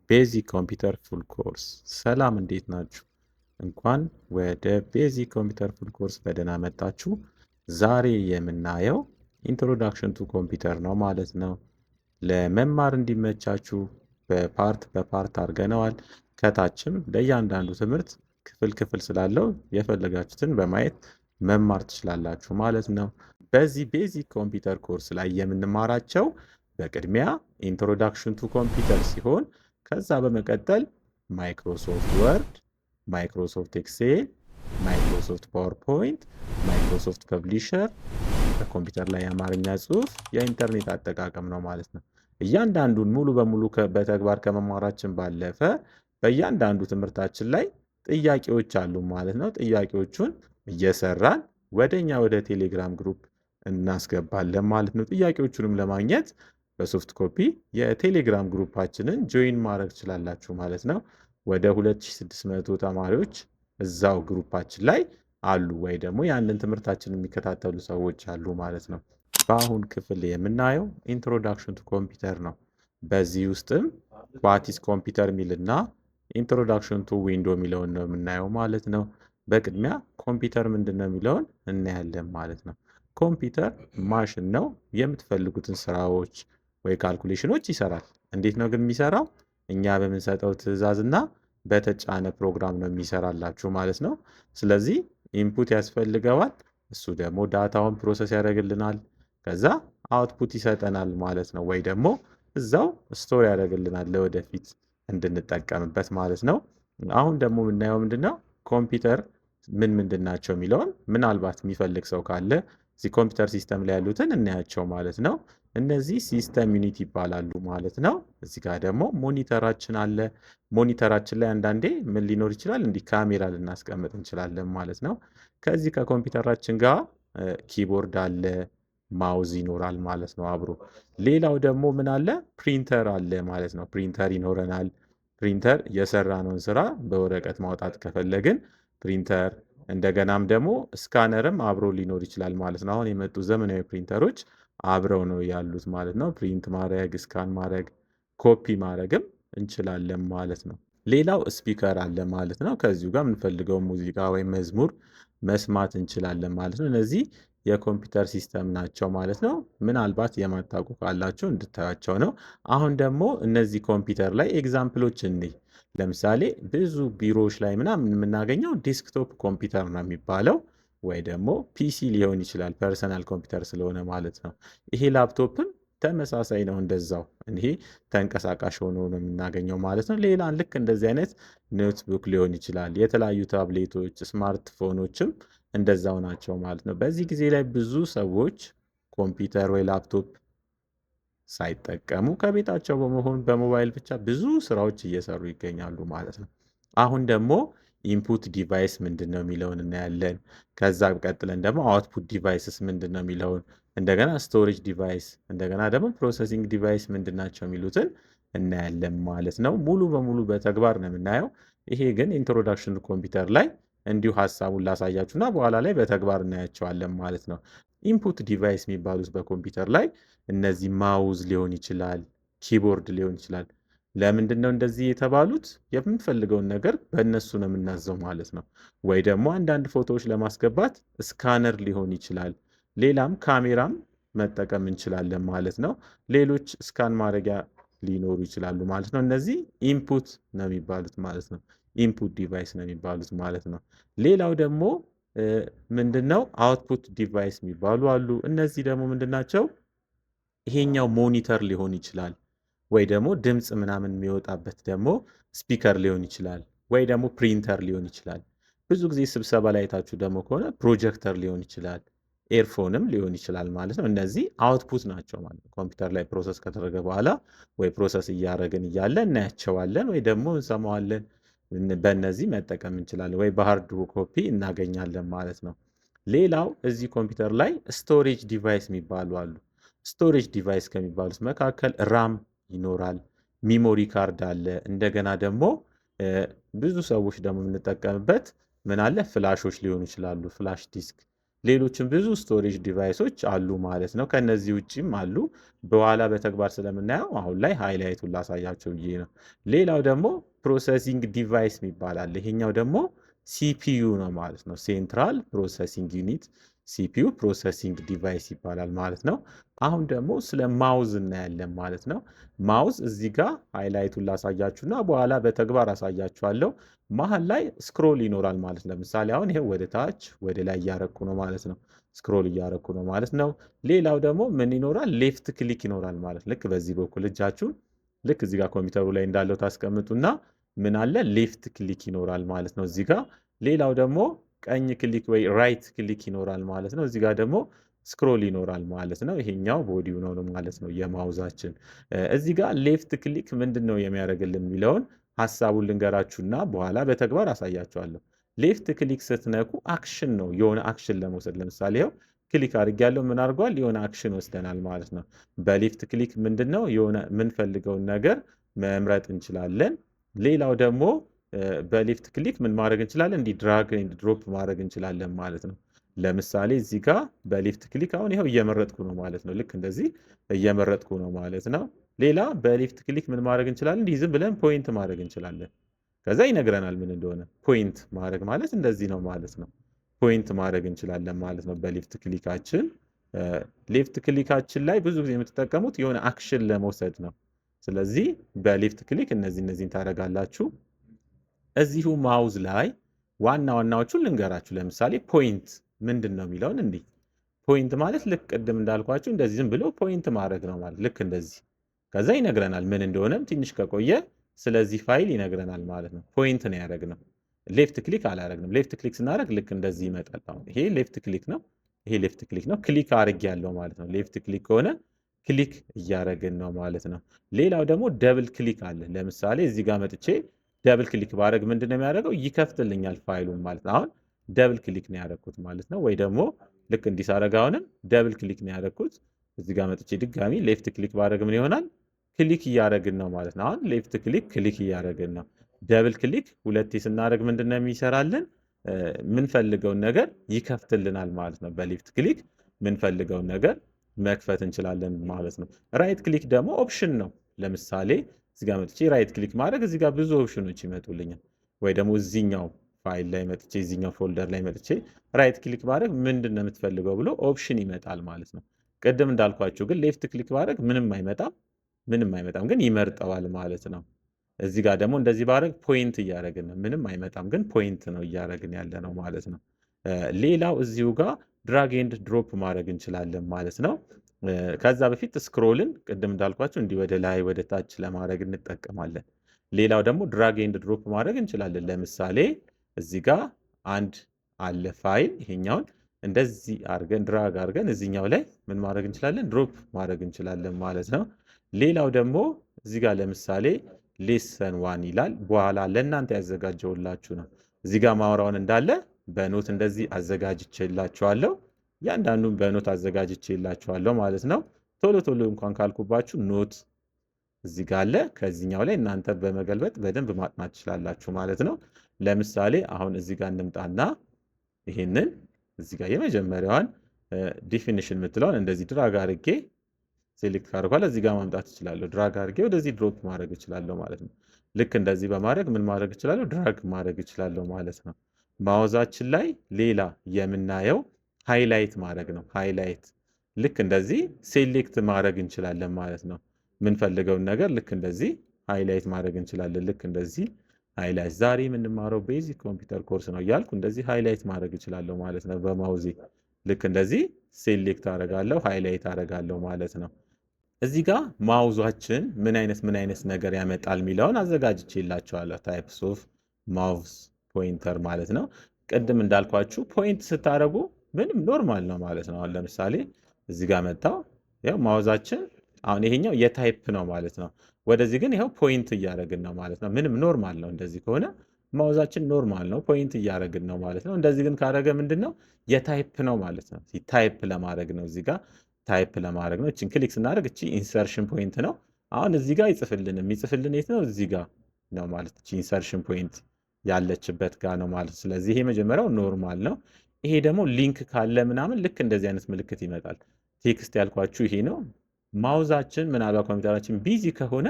ቤዚክ ኮምፒውተር ፉል ኮርስ። ሰላም እንዴት ናችሁ? እንኳን ወደ ቤዚክ ኮምፒውተር ፉል ኮርስ በደህና መጣችሁ። ዛሬ የምናየው ኢንትሮዳክሽን ቱ ኮምፒውተር ነው ማለት ነው። ለመማር እንዲመቻችሁ በፓርት አድርገነዋል። ከታችም ለእያንዳንዱ ትምህርት ክፍል ክፍል ስላለው የፈለጋችሁትን በማየት መማር ትችላላችሁ ማለት ነው። በዚህ ቤዚክ ኮምፒውተር ኮርስ ላይ የምንማራቸው በቅድሚያ ኢንትሮዳክሽን ቱ ኮምፒውተር ሲሆን ከዛ በመቀጠል ማይክሮሶፍት ወርድ፣ ማይክሮሶፍት ኤክሴል፣ ማይክሮሶፍት ፓወርፖይንት፣ ማይክሮሶፍት ፐብሊሸር፣ በኮምፒውተር ላይ የአማርኛ ጽሑፍ፣ የኢንተርኔት አጠቃቀም ነው ማለት ነው። እያንዳንዱን ሙሉ በሙሉ በተግባር ከመማራችን ባለፈ በእያንዳንዱ ትምህርታችን ላይ ጥያቄዎች አሉ ማለት ነው። ጥያቄዎቹን እየሰራን ወደኛ ወደ ቴሌግራም ግሩፕ እናስገባለን ማለት ነው። ጥያቄዎቹንም ለማግኘት በሶፍት ኮፒ የቴሌግራም ግሩፓችንን ጆይን ማድረግ ትችላላችሁ ማለት ነው። ወደ 2600 ተማሪዎች እዛው ግሩፓችን ላይ አሉ፣ ወይ ደግሞ ያንን ትምህርታችን የሚከታተሉ ሰዎች አሉ ማለት ነው። በአሁን ክፍል የምናየው ኢንትሮዳክሽን ቱ ኮምፒውተር ነው። በዚህ ውስጥም ዋቲስ ኮምፒውተር የሚልና ኢንትሮዳክሽን ቱ ዊንዶ የሚለውን ነው የምናየው ማለት ነው። በቅድሚያ ኮምፒውተር ምንድን ነው የሚለውን እናያለን ማለት ነው። ኮምፒውተር ማሽን ነው። የምትፈልጉትን ስራዎች ወይ ካልኩሌሽኖች ይሰራል። እንዴት ነው ግን የሚሰራው? እኛ በምንሰጠው ትዕዛዝ እና በተጫነ ፕሮግራም ነው የሚሰራላችሁ ማለት ነው። ስለዚህ ኢንፑት ያስፈልገዋል። እሱ ደግሞ ዳታውን ፕሮሰስ ያደርግልናል። ከዛ አውትፑት ይሰጠናል ማለት ነው። ወይ ደግሞ እዛው ስቶር ያደርግልናል ለወደፊት እንድንጠቀምበት ማለት ነው። አሁን ደግሞ የምናየው ምንድነው ኮምፒውተር ምን ምንድን ናቸው የሚለውን ምናልባት የሚፈልግ ሰው ካለ እዚህ ኮምፒውተር ሲስተም ላይ ያሉትን እናያቸው ማለት ነው። እነዚህ ሲስተም ዩኒት ይባላሉ ማለት ነው። እዚህ ጋር ደግሞ ሞኒተራችን አለ። ሞኒተራችን ላይ አንዳንዴ ምን ሊኖር ይችላል? እንዲህ ካሜራ ልናስቀምጥ እንችላለን ማለት ነው። ከዚህ ከኮምፒውተራችን ጋር ኪቦርድ አለ፣ ማውዝ ይኖራል ማለት ነው አብሮ። ሌላው ደግሞ ምን አለ? ፕሪንተር አለ ማለት ነው። ፕሪንተር ይኖረናል። ፕሪንተር የሰራነውን ስራ በወረቀት ማውጣት ከፈለግን ፕሪንተር፣ እንደገናም ደግሞ ስካነርም አብሮ ሊኖር ይችላል ማለት ነው። አሁን የመጡ ዘመናዊ ፕሪንተሮች አብረው ነው ያሉት ማለት ነው። ፕሪንት ማድረግ፣ ስካን ማድረግ፣ ኮፒ ማድረግም እንችላለን ማለት ነው። ሌላው ስፒከር አለ ማለት ነው። ከዚሁ ጋር የምንፈልገው ሙዚቃ ወይም መዝሙር መስማት እንችላለን ማለት ነው። እነዚህ የኮምፒውተር ሲስተም ናቸው ማለት ነው። ምናልባት የማታውቁ ካላችሁ እንድታያቸው ነው። አሁን ደግሞ እነዚህ ኮምፒውተር ላይ ኤግዛምፕሎች እንይ። ለምሳሌ ብዙ ቢሮዎች ላይ ምናምን የምናገኘው ዴስክቶፕ ኮምፒውተር ነው የሚባለው፣ ወይ ደግሞ ፒሲ ሊሆን ይችላል፣ ፐርሰናል ኮምፒውተር ስለሆነ ማለት ነው። ይሄ ላፕቶፕም ተመሳሳይ ነው እንደዛው። ይሄ ተንቀሳቃሽ ሆኖ ነው የምናገኘው ማለት ነው። ሌላ ልክ እንደዚህ አይነት ኖትቡክ ሊሆን ይችላል። የተለያዩ ታብሌቶች፣ ስማርትፎኖችም እንደዛው ናቸው ማለት ነው። በዚህ ጊዜ ላይ ብዙ ሰዎች ኮምፒውተር ወይ ላፕቶፕ ሳይጠቀሙ ከቤታቸው በመሆን በሞባይል ብቻ ብዙ ስራዎች እየሰሩ ይገኛሉ ማለት ነው። አሁን ደግሞ ኢንፑት ዲቫይስ ምንድን ነው የሚለውን እናያለን። ከዛ ቀጥለን ደግሞ አውትፑት ዲቫይስስ ምንድን ነው የሚለውን፣ እንደገና ስቶሬጅ ዲቫይስ፣ እንደገና ደግሞ ፕሮሰሲንግ ዲቫይስ ምንድን ናቸው የሚሉትን እናያለን ማለት ነው። ሙሉ በሙሉ በተግባር ነው የምናየው። ይሄ ግን ኢንትሮዳክሽን ኮምፒውተር ላይ እንዲሁ ሀሳቡን ላሳያችሁና በኋላ ላይ በተግባር እናያቸዋለን ማለት ነው። ኢንፑት ዲቫይስ የሚባሉት በኮምፒውተር ላይ እነዚህ ማውዝ ሊሆን ይችላል፣ ኪቦርድ ሊሆን ይችላል። ለምንድን ነው እንደዚህ የተባሉት? የምንፈልገውን ነገር በእነሱ ነው የምናዘው ማለት ነው። ወይ ደግሞ አንዳንድ ፎቶዎች ለማስገባት ስካነር ሊሆን ይችላል። ሌላም ካሜራም መጠቀም እንችላለን ማለት ነው። ሌሎች ስካን ማድረጊያ ሊኖሩ ይችላሉ ማለት ነው። እነዚህ ኢንፑት ነው የሚባሉት ማለት ነው። ኢንፑት ዲቫይስ ነው የሚባሉት ማለት ነው። ሌላው ደግሞ ምንድነው? አውትፑት ዲቫይስ የሚባሉ አሉ። እነዚህ ደግሞ ምንድናቸው? ይሄኛው ሞኒተር ሊሆን ይችላል፣ ወይ ደግሞ ድምፅ ምናምን የሚወጣበት ደግሞ ስፒከር ሊሆን ይችላል፣ ወይ ደግሞ ፕሪንተር ሊሆን ይችላል። ብዙ ጊዜ ስብሰባ ላይ አይታችሁ ደግሞ ከሆነ ፕሮጀክተር ሊሆን ይችላል፣ ኤርፎንም ሊሆን ይችላል ማለት ነው። እነዚህ አውትፑት ናቸው ማለት ነው። ኮምፒውተር ላይ ፕሮሰስ ከተደረገ በኋላ ወይ ፕሮሰስ እያደረግን እያለ እናያቸዋለን ወይ ደግሞ እንሰማዋለን። በእነዚህ መጠቀም እንችላለን፣ ወይ በሃርድ ኮፒ እናገኛለን ማለት ነው። ሌላው እዚህ ኮምፒውተር ላይ ስቶሬጅ ዲቫይስ የሚባሉ አሉ። ስቶሬጅ ዲቫይስ ከሚባሉት መካከል ራም ይኖራል፣ ሚሞሪ ካርድ አለ። እንደገና ደግሞ ብዙ ሰዎች ደግሞ የምንጠቀምበት ምን አለ? ፍላሾች ሊሆኑ ይችላሉ፣ ፍላሽ ዲስክ ሌሎችም ብዙ ስቶሬጅ ዲቫይሶች አሉ ማለት ነው። ከነዚህ ውጪም አሉ። በኋላ በተግባር ስለምናየው አሁን ላይ ሃይላይቱን ላሳያቸው ብዬ ነው። ሌላው ደግሞ ፕሮሰሲንግ ዲቫይስ ይባላል። ይሄኛው ደግሞ ሲፒዩ ነው ማለት ነው። ሴንትራል ፕሮሰሲንግ ዩኒት ሲፒዩ ፕሮሰሲንግ ዲቫይስ ይባላል ማለት ነው። አሁን ደግሞ ስለ ማውዝ እናያለን ማለት ነው። ማውዝ እዚህ ጋር ሃይላይቱን ላሳያችሁና በኋላ በተግባር አሳያችኋለሁ። መሀል ላይ ስክሮል ይኖራል ማለት ነው። ለምሳሌ አሁን ይሄ ወደ ታች ወደ ላይ እያረኩ ነው ማለት ነው። ስክሮል እያረኩ ነው ማለት ነው። ሌላው ደግሞ ምን ይኖራል? ሌፍት ክሊክ ይኖራል ማለት ልክ በዚህ በኩል እጃችሁን ልክ እዚህ ጋር ኮምፒውተሩ ላይ እንዳለው ታስቀምጡና ምን አለ? ሌፍት ክሊክ ይኖራል ማለት ነው እዚህ ጋር። ሌላው ደግሞ ቀኝ ክሊክ ወይ ራይት ክሊክ ይኖራል ማለት ነው። እዚህ ጋር ደግሞ ስክሮል ይኖራል ማለት ነው። ይሄኛው ቦዲው ነው ማለት ነው የማውዛችን። እዚህ ጋር ሌፍት ክሊክ ምንድን ነው የሚያደርግልን የሚለውን ሀሳቡን ልንገራችሁና በኋላ በተግባር አሳያችኋለሁ። ሌፍት ክሊክ ስትነኩ አክሽን ነው፣ የሆነ አክሽን ለመውሰድ ለምሳሌ ይኸው ክሊክ አድርጌያለሁ። ምን አድርጓል? የሆነ አክሽን ወስደናል ማለት ነው። በሌፍት ክሊክ ምንድን ነው የሆነ የምንፈልገውን ነገር መምረጥ እንችላለን። ሌላው ደግሞ በሌፍት ክሊክ ምን ማድረግ እንችላለን? እንዲህ ድራግ ኤንድ ድሮፕ ማድረግ እንችላለን ማለት ነው። ለምሳሌ እዚህ ጋር በሌፍት ክሊክ አሁን ይኸው እየመረጥኩ ነው ማለት ነው። ልክ እንደዚህ እየመረጥኩ ነው ማለት ነው። ሌላ በሌፍት ክሊክ ምን ማድረግ እንችላለን? እንዲህ ዝም ብለን ፖይንት ማድረግ እንችላለን። ከዛ ይነግረናል ምን እንደሆነ። ፖይንት ማድረግ ማለት እንደዚህ ነው ማለት ነው። ፖይንት ማድረግ እንችላለን ማለት ነው በሌፍት ክሊካችን። ሌፍት ክሊካችን ላይ ብዙ ጊዜ የምትጠቀሙት የሆነ አክሽን ለመውሰድ ነው። ስለዚህ በሌፍት ክሊክ እነዚህን ታደርጋላችሁ። እዚሁ ማውዝ ላይ ዋና ዋናዎቹን ልንገራችሁ። ለምሳሌ ፖይንት ምንድን ነው የሚለውን እንዲህ ፖይንት ማለት ልክ ቅድም እንዳልኳችሁ እንደዚህ ዝም ብሎ ፖይንት ማድረግ ነው ማለት ልክ እንደዚህ። ከዛ ይነግረናል ምን እንደሆነም ትንሽ ከቆየ ስለዚህ ፋይል ይነግረናል ማለት ነው። ፖይንት ነው ያደረግነው። ሌፍት ክሊክ አላደረግንም። ሌፍት ክሊክ ስናደርግ ልክ እንደዚህ ይመጣል። አሁን ይሄ ሌፍት ክሊክ ነው፣ ይሄ ሌፍት ክሊክ ነው። ክሊክ አድርግ ያለው ማለት ነው። ሌፍት ክሊክ ከሆነ ክሊክ እያደረግን ነው ማለት ነው። ሌላው ደግሞ ደብል ክሊክ አለ። ለምሳሌ እዚህ ጋር መጥቼ ደብል ክሊክ ባደረግ ምንድን ነው የሚያደርገው? ይከፍትልኛል ፋይሉን ማለት ነው። አሁን ደብል ክሊክ ነው ያደረግኩት ማለት ነው። ወይ ደግሞ ልክ እንዲሳረግ አሁንም ደብል ክሊክ ነው ያደረግኩት። እዚህ ጋር መጥቼ ድጋሚ ሌፍት ክሊክ ባደረግ ምን ይሆናል? ክሊክ እያደረግን ነው ማለት ነው። አሁን ሌፍት ክሊክ ክሊክ እያደረግን ነው። ደብል ክሊክ ሁለቴ ስናደርግ ምንድን ነው የሚሰራልን? ምንፈልገውን ነገር ይከፍትልናል ማለት ነው። በሌፍት ክሊክ ምንፈልገውን ነገር መክፈት እንችላለን ማለት ነው። ራይት ክሊክ ደግሞ ኦፕሽን ነው። ለምሳሌ እዚህ ጋር መጥቼ ራይት ክሊክ ማድረግ እዚህ ጋር ብዙ ኦፕሽኖች ይመጡልኛል። ወይ ደግሞ እዚህኛው ፋይል ላይ መጥቼ እዚህኛው ፎልደር ላይ መጥቼ ራይት ክሊክ ማድረግ ምንድን ነው የምትፈልገው ብሎ ኦፕሽን ይመጣል ማለት ነው። ቅድም እንዳልኳችሁ ግን ሌፍት ክሊክ ማድረግ ምንም አይመጣም፣ ግን ይመርጠዋል ማለት ነው። እዚህ ጋር ደግሞ እንደዚህ ባደረግ ፖይንት እያደረግን ነው። ምንም አይመጣም፣ ግን ፖይንት ነው እያደረግን ያለ ነው ማለት ነው። ሌላው እዚሁ ጋር ድራግ ኤንድ ድሮፕ ማድረግ እንችላለን ማለት ነው። ከዛ በፊት ስክሮልን ቅድም እንዳልኳችሁ እንዲህ ወደ ላይ ወደ ታች ለማድረግ እንጠቀማለን። ሌላው ደግሞ ድራግ ኤንድ ድሮፕ ማድረግ እንችላለን። ለምሳሌ እዚህ ጋር አንድ አለ ፋይል፣ ይሄኛውን እንደዚህ አድርገን ድራግ አድርገን እዚህኛው ላይ ምን ማድረግ እንችላለን? ድሮፕ ማድረግ እንችላለን ማለት ነው። ሌላው ደግሞ እዚህ ጋር ለምሳሌ ሌሰን ዋን ይላል። በኋላ ለእናንተ ያዘጋጀውላችሁ ነው። እዚህ ጋር ማውራውን እንዳለ በኖት እንደዚህ አዘጋጅቼላችኋለሁ። እያንዳንዱን በኖት አዘጋጅቼላችኋለሁ ማለት ነው። ቶሎ ቶሎ እንኳን ካልኩባችሁ ኖት እዚህ ጋር አለ። ከዚህኛው ላይ እናንተ በመገልበጥ በደንብ ማጥናት ትችላላችሁ ማለት ነው። ለምሳሌ አሁን እዚህ ጋር እንምጣና ይሄንን እዚህ ጋር የመጀመሪያዋን ዲፊኒሽን የምትለውን እንደዚህ ድራግ አድርጌ ሴሌክት ካደርጓል እዚህ ጋር ማምጣት እችላለሁ። ድራግ አድርጌ ወደዚህ ድሮፕ ማድረግ እችላለሁ ማለት ነው። ልክ እንደዚህ በማድረግ ምን ማድረግ እችላለሁ? ድራግ ማድረግ እችላለሁ ማለት ነው። ማውዛችን ላይ ሌላ የምናየው ሃይላይት ማድረግ ነው። ሃይላይት ልክ እንደዚህ ሴሌክት ማድረግ እንችላለን ማለት ነው። የምንፈልገውን ነገር ልክ እንደዚህ ሃይላይት ማድረግ እንችላለን። ልክ እንደዚህ ሃይላይት ዛሬ የምንማረው ቤዚክ ኮምፒውተር ኮርስ ነው እያልኩ እንደዚህ ሃይላይት ማድረግ እችላለሁ ማለት ነው በማውዜ። ልክ እንደዚህ ሴሌክት አደርጋለሁ፣ ሃይላይት አደርጋለሁ ማለት ነው። እዚህ ጋር ማውዛችን ምን አይነት ነገር ያመጣል የሚለውን አዘጋጅቼላችኋለሁ። ታይፕስ ኦፍ ማውዝ ፖይንተር ማለት ነው። ቅድም እንዳልኳችሁ ፖይንት ስታደርጉ ምንም ኖርማል ነው ማለት ነው። አሁን ለምሳሌ እዚህ ጋር መጣው ያው ማውዛችን አሁን ይሄኛው የታይፕ ነው ማለት ነው። ወደዚህ ግን ይኸው ፖይንት እያደረግን ነው ማለት ነው። ምንም ኖርማል ነው። እንደዚህ ከሆነ ማውዛችን ኖርማል ነው፣ ፖይንት እያደረግን ነው ማለት ነው። እንደዚህ ግን ካደረገ ምንድን ነው? የታይፕ ነው ማለት ነው። ታይፕ ለማድረግ ነው። እዚህ ጋር ታይፕ ለማድረግ ነው። እቺን ክሊክ ስናደርግ እቺ ኢንሰርሽን ፖይንት ነው። አሁን እዚህ ጋር የሚጽፍልን የት ነው? እዚህ ጋር ነው ማለት እቺ ኢንሰርሽን ፖይንት ያለችበት ጋር ነው ማለት። ስለዚህ ይሄ መጀመሪያው ኖርማል ነው። ይሄ ደግሞ ሊንክ ካለ ምናምን ልክ እንደዚህ አይነት ምልክት ይመጣል። ቴክስት ያልኳችሁ ይሄ ነው። ማውዛችን ምናልባት ኮምፒውተራችን ቢዚ ከሆነ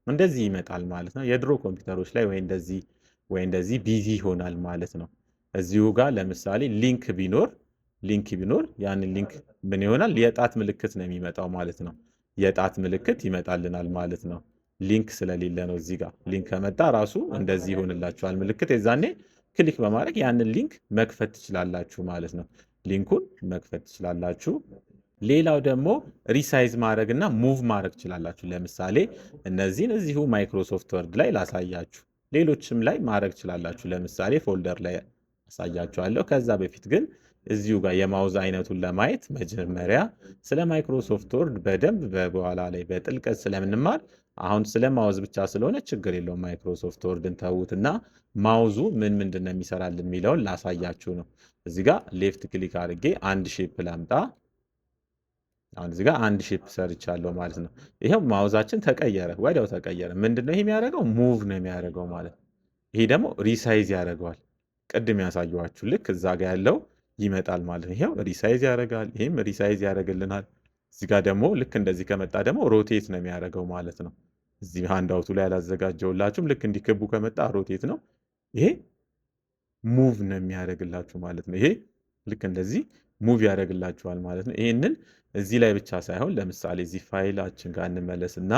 እንደዚህ ይመጣል ማለት ነው። የድሮ ኮምፒውተሮች ላይ ወይ እንደዚህ ቢዚ ይሆናል ማለት ነው። እዚሁ ጋር ለምሳሌ ሊንክ ቢኖር ያንን ሊንክ ምን ይሆናል? የጣት ምልክት ነው የሚመጣው ማለት ነው። የጣት ምልክት ይመጣልናል ማለት ነው። ሊንክ ስለሌለ ነው። እዚህ ጋር ሊንክ ከመጣ ራሱ እንደዚህ ይሆንላችኋል ምልክት። የዛኔ ክሊክ በማድረግ ያንን ሊንክ መክፈት ትችላላችሁ ማለት ነው። ሊንኩን መክፈት ትችላላችሁ። ሌላው ደግሞ ሪሳይዝ ማድረግ እና ሙቭ ማድረግ ትችላላችሁ። ለምሳሌ እነዚህን እዚሁ ማይክሮሶፍት ወርድ ላይ ላሳያችሁ፣ ሌሎችም ላይ ማድረግ ትችላላችሁ። ለምሳሌ ፎልደር ላይ አሳያችኋለሁ። ከዛ በፊት ግን እዚሁ ጋር የማውዝ አይነቱን ለማየት መጀመሪያ ስለ ማይክሮሶፍት ወርድ በደንብ በኋላ ላይ በጥልቀት ስለምንማር አሁን ስለ ማውዝ ብቻ ስለሆነ ችግር የለውም። ማይክሮሶፍት ወርድን ተዉትና ማውዙ ምንድን ነው የሚሰራልን የሚለውን ላሳያችሁ ነው። እዚህ ጋር ሌፍት ክሊክ አድርጌ አንድ ሼፕ ላምጣ። አሁን እዚህ ጋር አንድ ሼፕ ሰርቻለሁ ማለት ነው። ይሄው ማውዛችን ተቀየረ፣ ወዲያው ተቀየረ። ምንድነው ይሄ የሚያደርገው? ሙቭ ነው የሚያደርገው ማለት ነው። ይሄ ደግሞ ሪሳይዝ ያደርገዋል። ቅድም ያሳየኋችሁ ልክ እዛ ጋር ያለው ይመጣል ማለት ነው። ይሄው ሪሳይዝ ያደርጋል፣ ይሄም ሪሳይዝ ያደርግልናል። እዚህ ጋር ደግሞ ልክ እንደዚህ ከመጣ ደግሞ ሮቴት ነው የሚያደርገው ማለት ነው። እዚህ ሃንዳውቱ ላይ ያላዘጋጀውላችሁም ልክ እንዲክቡ ከመጣ ሮቴት ነው። ይሄ ሙቭ ነው የሚያደርግላችሁ ማለት ነው። ይሄ ልክ እንደዚህ ሙቭ ያደርግላችኋል ማለት ነው። ይሄንን እዚህ ላይ ብቻ ሳይሆን ለምሳሌ እዚህ ፋይላችን ጋር እንመለስና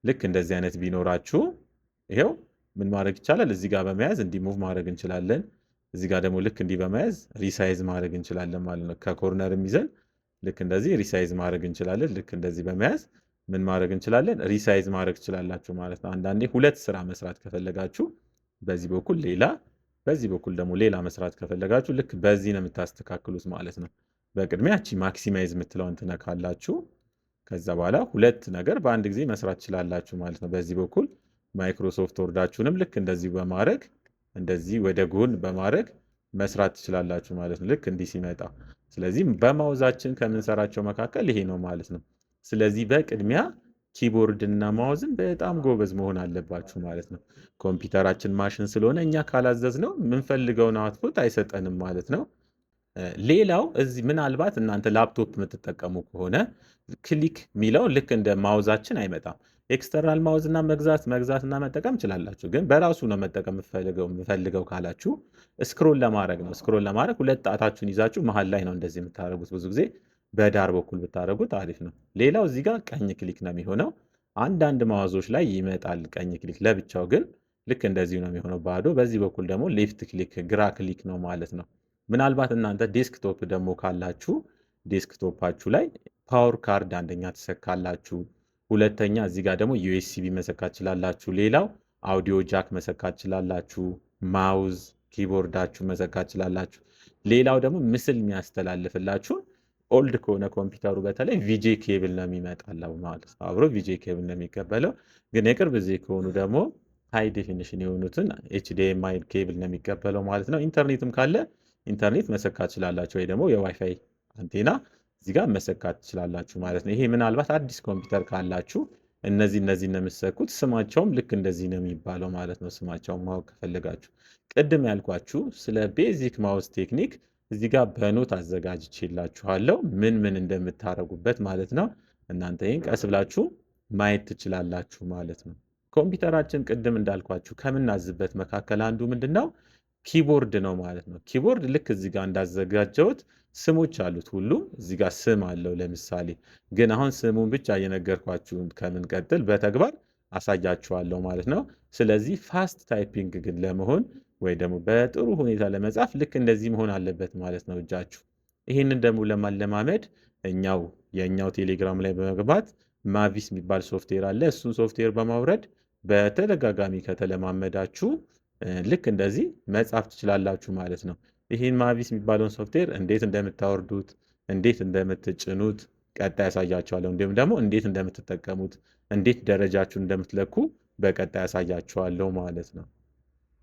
ልክ እንደዚህ አይነት ቢኖራችሁ ይሄው ምን ማድረግ ይቻላል? እዚህ ጋር በመያዝ እንዲህ ሙቭ ማድረግ እንችላለን። እዚህ ጋር ደግሞ ልክ እንዲህ በመያዝ ሪሳይዝ ማድረግ እንችላለን ማለት ነው። ከኮርነርም ይዘን ልክ እንደዚህ ሪሳይዝ ማድረግ እንችላለን። ልክ እንደዚህ በመያዝ ምን ማድረግ እንችላለን? ሪሳይዝ ማድረግ ትችላላችሁ ማለት ነው። አንዳንዴ ሁለት ስራ መስራት ከፈለጋችሁ በዚህ በኩል ሌላ፣ በዚህ በኩል ደግሞ ሌላ መስራት ከፈለጋችሁ ልክ በዚህ ነው የምታስተካክሉት ማለት ነው። በቅድሚያ እቺ ማክሲማይዝ የምትለውን ትነካላችሁ። ከዛ በኋላ ሁለት ነገር በአንድ ጊዜ መስራት ትችላላችሁ ማለት ነው። በዚህ በኩል ማይክሮሶፍት ወርዳችሁንም ልክ እንደዚህ በማድረግ እንደዚህ ወደ ጎን በማድረግ መስራት ትችላላችሁ ማለት ነው። ልክ እንዲህ ሲመጣ። ስለዚህ በማውዛችን ከምንሰራቸው መካከል ይሄ ነው ማለት ነው። ስለዚህ በቅድሚያ ኪቦርድ እና ማውዝን በጣም ጎበዝ መሆን አለባችሁ ማለት ነው። ኮምፒውተራችን ማሽን ስለሆነ እኛ ካላዘዝነው የምንፈልገውን አውትፑት አይሰጠንም ማለት ነው። ሌላው እዚህ ምናልባት እናንተ ላፕቶፕ የምትጠቀሙ ከሆነ ክሊክ የሚለው ልክ እንደ ማውዛችን አይመጣም። ኤክስተርናል ማውዝ እና መግዛትና መጠቀም ትችላላችሁ። ግን በራሱ ነው መጠቀም የምፈልገው ካላችሁ ስክሮል ለማድረግ ነው። ስክሮል ለማድረግ ሁለት ጣታችሁን ይዛችሁ መሀል ላይ ነው እንደዚህ የምታደርጉት። ብዙ ጊዜ በዳር በኩል ብታደርጉት አሪፍ ነው። ሌላው እዚህ ጋር ቀኝ ክሊክ ነው የሚሆነው። አንዳንድ ማውዞች ላይ ይመጣል ቀኝ ክሊክ ለብቻው፣ ግን ልክ እንደዚሁ ነው የሚሆነው ባዶ። በዚህ በኩል ደግሞ ሌፍት ክሊክ ግራ ክሊክ ነው ማለት ነው። ምናልባት እናንተ ዴስክቶፕ ደግሞ ካላችሁ ዴስክቶፓችሁ ላይ ፓወር ካርድ አንደኛ ትሰካላችሁ። ሁለተኛ እዚህ ጋር ደግሞ ዩኤስቢ መሰካት ትችላላችሁ። ሌላው አውዲዮ ጃክ መሰካት ትችላላችሁ። ማውዝ ኪቦርዳችሁ መሰካት ትችላላችሁ። ሌላው ደግሞ ምስል የሚያስተላልፍላችሁ ኦልድ ከሆነ ኮምፒውተሩ በተለይ ቪጄ ኬብል ነው የሚመጣለው ማለት ነው። አብሮ ቪጄ ኬብል ነው የሚቀበለው። ግን የቅርብ ጊዜ ከሆኑ ደግሞ ሃይ ዴፊኒሽን የሆኑትን ኤችዲኤምአይ ኬብል ነው የሚቀበለው ማለት ነው። ኢንተርኔትም ካለ ኢንተርኔት መሰካት ትችላላችሁ፣ ወይ ደግሞ የዋይፋይ አንቴና እዚህ ጋር መሰካት ትችላላችሁ ማለት ነው። ይሄ ምናልባት አዲስ ኮምፒውተር ካላችሁ እነዚህ ነው የምትሰኩት። ስማቸውም ልክ እንደዚህ ነው የሚባለው ማለት ነው። ስማቸውን ማወቅ ከፈለጋችሁ ቅድም ያልኳችሁ ስለ ቤዚክ ማውዝ ቴክኒክ እዚህ ጋር በኖት አዘጋጅቼላችኋለሁ ምን እንደምታረጉበት ማለት ነው። እናንተ ይህን ቀስ ብላችሁ ማየት ትችላላችሁ ማለት ነው። ኮምፒውተራችን ቅድም እንዳልኳችሁ ከምናዝበት መካከል አንዱ ምንድነው? ኪቦርድ ነው ማለት ነው። ኪቦርድ ልክ እዚህ ጋር እንዳዘጋጀሁት ስሞች አሉት። ሁሉም እዚህ ጋር ስም አለው። ለምሳሌ ግን አሁን ስሙን ብቻ እየነገርኳችሁን ከምንቀጥል በተግባር አሳያችኋለሁ ማለት ነው። ስለዚህ ፋስት ታይፒንግ ግን ለመሆን ወይ ደግሞ በጥሩ ሁኔታ ለመጻፍ ልክ እንደዚህ መሆን አለበት ማለት ነው እጃችሁ። ይህንን ደግሞ ለማለማመድ የእኛው ቴሌግራም ላይ በመግባት ማቪስ የሚባል ሶፍትዌር አለ። እሱን ሶፍትዌር በማውረድ በተደጋጋሚ ከተለማመዳችሁ ልክ እንደዚህ መጻፍ ትችላላችሁ ማለት ነው። ይህን ማቪስ የሚባለውን ሶፍትዌር እንዴት እንደምታወርዱት፣ እንዴት እንደምትጭኑት ቀጣይ ያሳያችኋለሁ። እንዲሁም ደግሞ እንዴት እንደምትጠቀሙት፣ እንዴት ደረጃችሁን እንደምትለኩ በቀጣይ ያሳያችኋለሁ ማለት ነው።